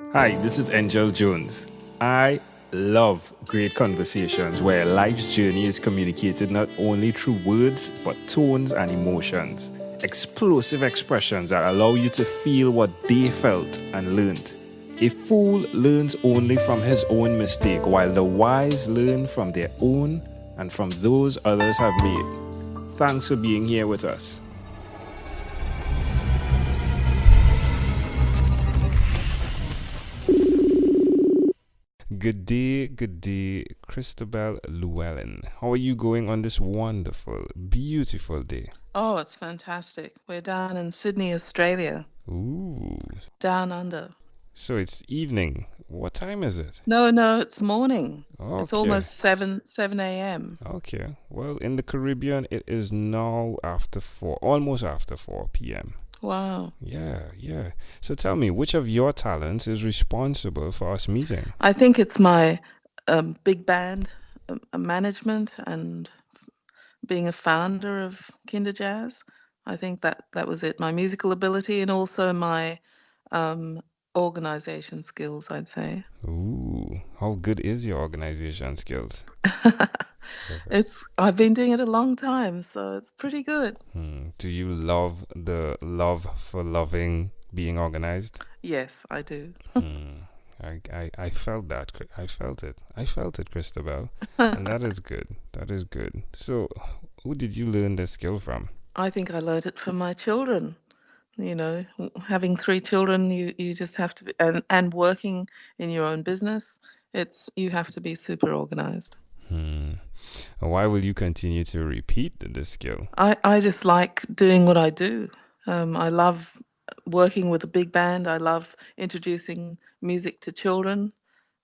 Hi, this is Angel Jones. I love great conversations where life's journey is communicated not only through words but tones and emotions. Explosive expressions that allow you to feel what they felt and learned. A fool learns only from his own mistake, while the wise learn from their own and from those others have made. Thanks for being here with us. Good day, Christobel Llewellyn. How are you going on this wonderful, beautiful day? Oh, it's fantastic. We're down in Sydney, Australia. Ooh. Down under. So it's evening. What time is it? No, it's morning. Okay. It's almost 7 a.m. Okay. Well, in the Caribbean, it is now after 4, almost after 4 p.m. Wow. Yeah. So tell me, which of your talents is responsible for us meeting? I think it's my big band management and being a founder of KINDERJAZZ. I think that was it. My musical ability and also my organization skills, I'd say. Ooh, how good is your organization skills? I've been doing it a long time, so it's pretty good. Do you love the love for loving being organized? Yes, I do. I felt that. I felt it, Christobel. And that is good. That is good. So, who did you learn this skill from? I think I learned it from my children. You know, having 3 children, you just have to be, and working in your own business, you have to be super organized. Why will you continue to repeat this skill? I just like doing what I do. I love working with a big band. I love introducing music to children.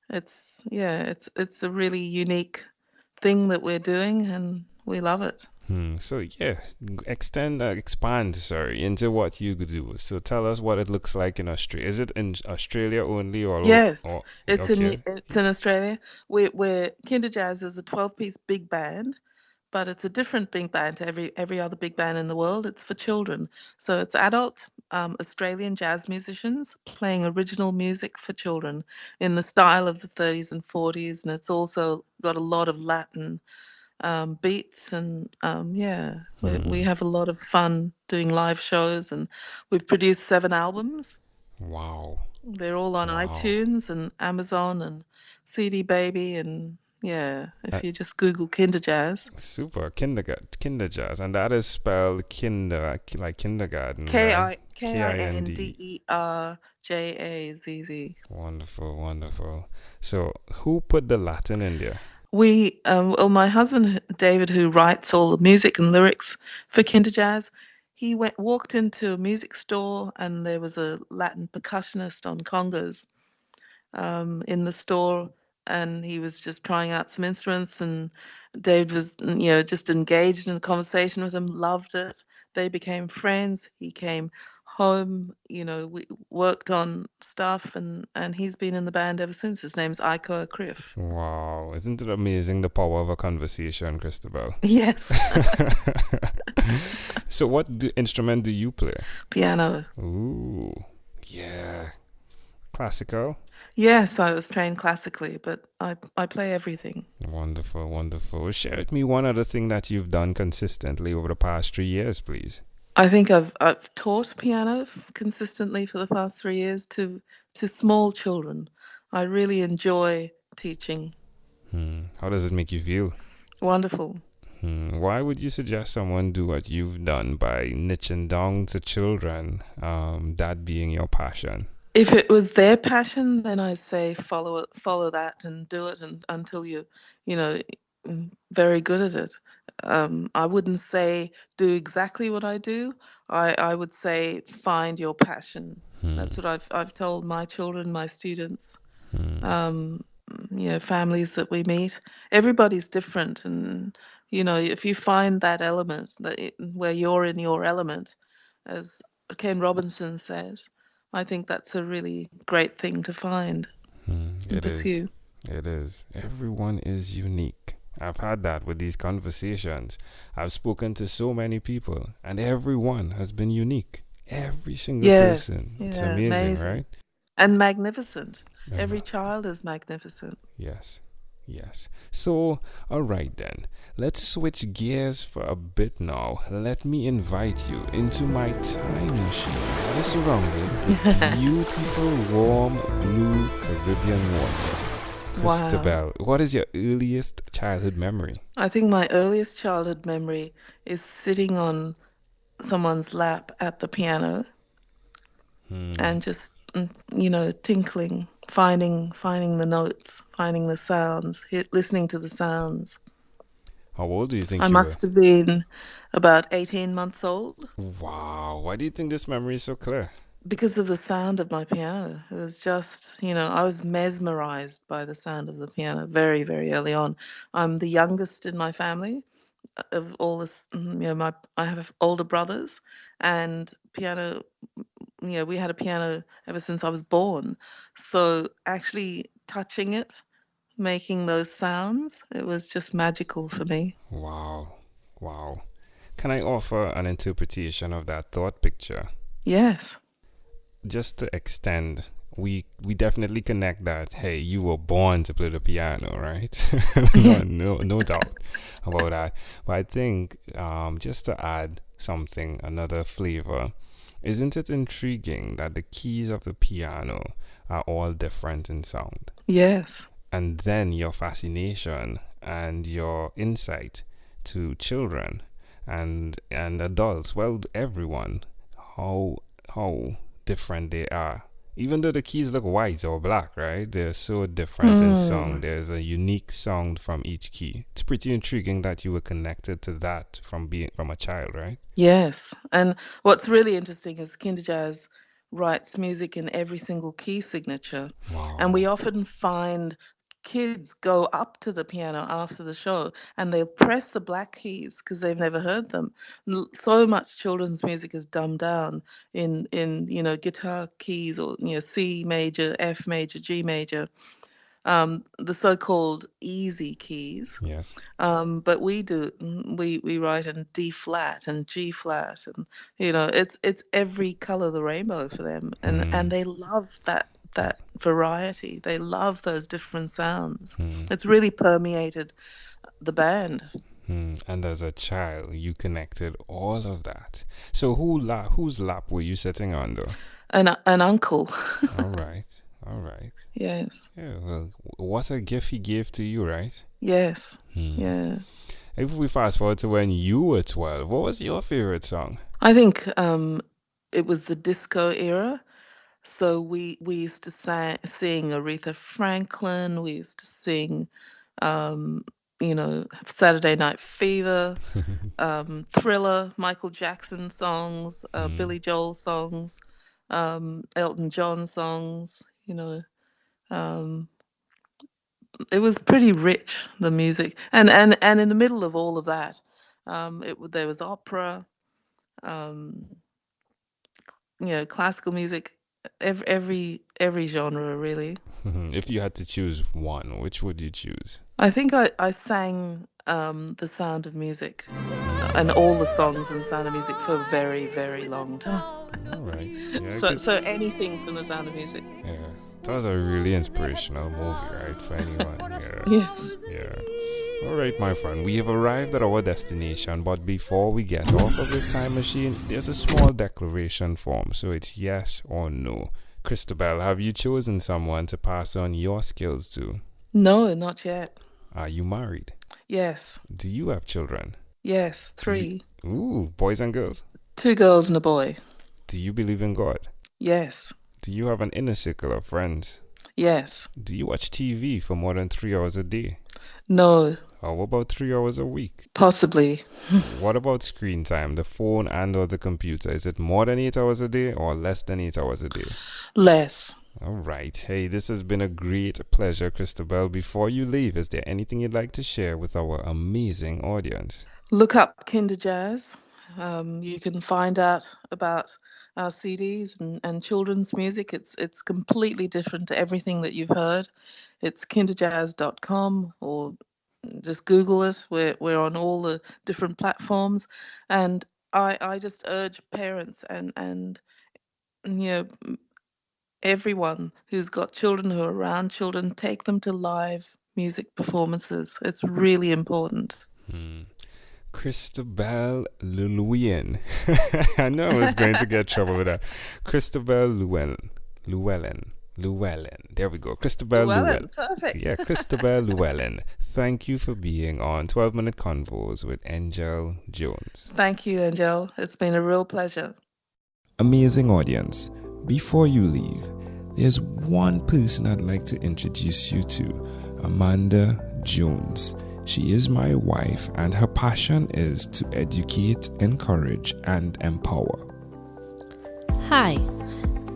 It's a really unique thing that we're doing, and we love it. So yeah, expand into what you do. So tell us what it looks like in Australia. Is it in Australia only, or Yes, or it's okay? in Australia. We're KINDERJAZZ is a 12-piece big band, but it's a different big band to every other big band in the world. It's for children, so it's adult Australian jazz musicians playing original music for children in the style of the 30s and 40s, and it's also got a lot of Latin beats, and we have a lot of fun doing live shows, and we've produced 7 albums. Wow. They're all on Wow. iTunes and Amazon and CD Baby, and if you just Google KINDERJAZZ. Super. KINDERJAZZ. And that is spelled kinder, like kindergarten, right? KINDERJAZZ. Wonderful. So, who put the Latin in there? My husband David, who writes all the music and lyrics for KINDERJAZZ, he walked into a music store, and there was a Latin percussionist on congas in the store, and he was just trying out some instruments, and David was, just engaged in a conversation with him, loved it. They became friends. He came home, we worked on stuff, and he's been in the band ever since. His name's Iko Criff. Wow, isn't it amazing the power of a conversation, Christobel? Yes. So what instrument do you play? Piano. Ooh, yeah. Classical? Yes, I was trained classically, but I play everything. Wonderful. Share with me one other thing that you've done consistently over the past 3 years, please. I think I've taught piano consistently for the past 3 years to small children. I really enjoy teaching. How does it make you feel? Wonderful. Why would you suggest someone do what you've done by niching down to children, that being your passion? If it was their passion, then I'd say follow that and do it until you're very good at it. I wouldn't say do exactly what I do. I would say find your passion. That's what I've told my children, my students, families that we meet. Everybody's different, and if you find that element where you're in your element, as Ken Robinson says, I think that's a really great thing to find and pursue. It is. Everyone is unique. I've had that with these conversations. I've spoken to so many people, and everyone has been unique. Every single person. It's amazing, right? And magnificent. And Every child is magnificent. yes, yes. So, all right then. Let's switch gears for a bit now. Let me invite you into my time machine that is surrounded with beautiful, warm, blue Caribbean water. Wow. Christobel, what is your earliest childhood memory? I think my earliest childhood memory is sitting on someone's lap at the piano and just, tinkling, finding the notes, finding the sounds, listening to the sounds. How old do you think I you must have been about 18 months old. were? Wow, why do you think this memory is so clear? Because of the sound of my piano. It was just, I was mesmerized by the sound of the piano very, very early on. I'm the youngest in my family of all this, I have older brothers, and piano, we had a piano ever since I was born. So actually touching it, making those sounds, it was just magical for me. Wow, wow. Can I offer an interpretation of that thought picture? Yes. Just to extend, we definitely connect that, hey, you were born to play the piano, right? no doubt about that. But I think just to add something, another flavor, isn't it intriguing that the keys of the piano are all different in sound? Yes. And then your fascination and your insight to children and adults, well, everyone, how different they are. Even though the keys look white or black, right? They're so different in song. There's a unique sound from each key. It's pretty intriguing that you were connected to that from a child, right? Yes. And what's really interesting is KinderJazz writes music in every single key signature. Wow. And we often find kids go up to the piano after the show and they'll press the black keys because they've never heard them. So much children's music is dumbed down in guitar keys, or C major, F major, G major, the so-called easy keys. Yes. But we write in D flat and G flat, and it's every color of the rainbow for them, and they love that variety. They love those different sounds. It's really permeated the band. And as a child, you connected all of that. So whose lap were you sitting on, though? An uncle. All right. Yes. Yeah, well, what a gift he gave to you, right? Yes. Yeah. If we fast forward to when you were 12, what was your favorite song? I think it was the disco era. So we used to sing Aretha Franklin. We used to sing, Saturday Night Fever, Thriller, Michael Jackson songs, Billy Joel songs, Elton John songs. It was pretty rich, the music, and in the middle of all of that, there was opera, classical music. Every genre, really. If you had to choose one, which would you choose? I think I sang The Sound of Music and all the songs in The Sound of Music for a very, very long time. All right. Yeah, so anything from The Sound of Music. Yeah. That was a really inspirational movie, right? For anyone. Yeah. Yes. Yeah. All right, my friend. We have arrived at our destination, but before we get off of this time machine, there's a small declaration form. So it's yes or no. Christobel, have you chosen someone to pass on your skills to? No, not yet. Are you married? Yes. Do you have children? Yes, 3. Ooh, boys and girls? 2 girls and a boy. Do you believe in God? Yes. Do you have an inner circle of friends? Yes. Do you watch TV for more than 3 hours a day? No. How about 3 hours a week? Possibly. What about screen time, the phone and or the computer? Is it more than 8 hours a day or less than 8 hours a day? Less. All right. Hey, this has been a great pleasure, Christobel. Before you leave, is there anything you'd like to share with our amazing audience? Look up KinderJazz. You can find out about our CDs and children's music. It's completely different to everything that you've heard. It's kinderjazz.com, or just Google it. We're on all the different platforms, and I just urge parents and everyone who's got children, who are around children, take them to live music performances. It's really important. Christobel Llewellyn. I know I was going to get trouble with that. Christobel Llewellyn. There we go. Christobel Llewellyn. Perfect. Yeah, Christobel Llewellyn. Thank you for being on 12-Minute Convos with Angel Jones. Thank you, Angel. It's been a real pleasure. Amazing audience. Before you leave, there's one person I'd like to introduce you to, Amanda Jones. She is my wife, and her passion is to educate, encourage, and empower. Hi,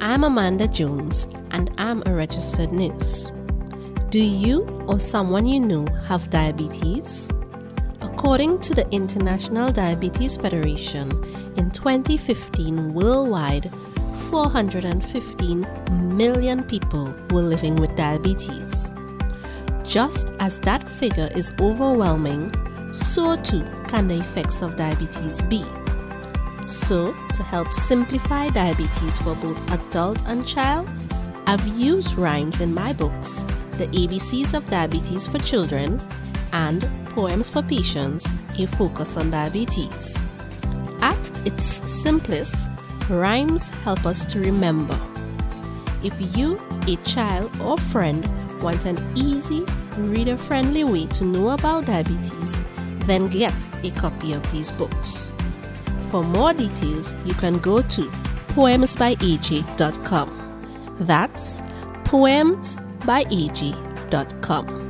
I'm Amanda Jones, and I'm a registered nurse. Do you or someone you know have diabetes? According to the International Diabetes Federation, in 2015 worldwide, 415 million people were living with diabetes. Just as that figure is overwhelming, so too can the effects of diabetes be. So, to help simplify diabetes for both adult and child, I've used rhymes in my books, The ABCs of Diabetes for Children and Poems for Patients, A Focus on Diabetes. At its simplest, rhymes help us to remember. If you, a child or friend, want an easy, reader-friendly way to know about diabetes, then get a copy of these books. For more details, you can go to poemsbyaj.com. That's poemsbyaj.com.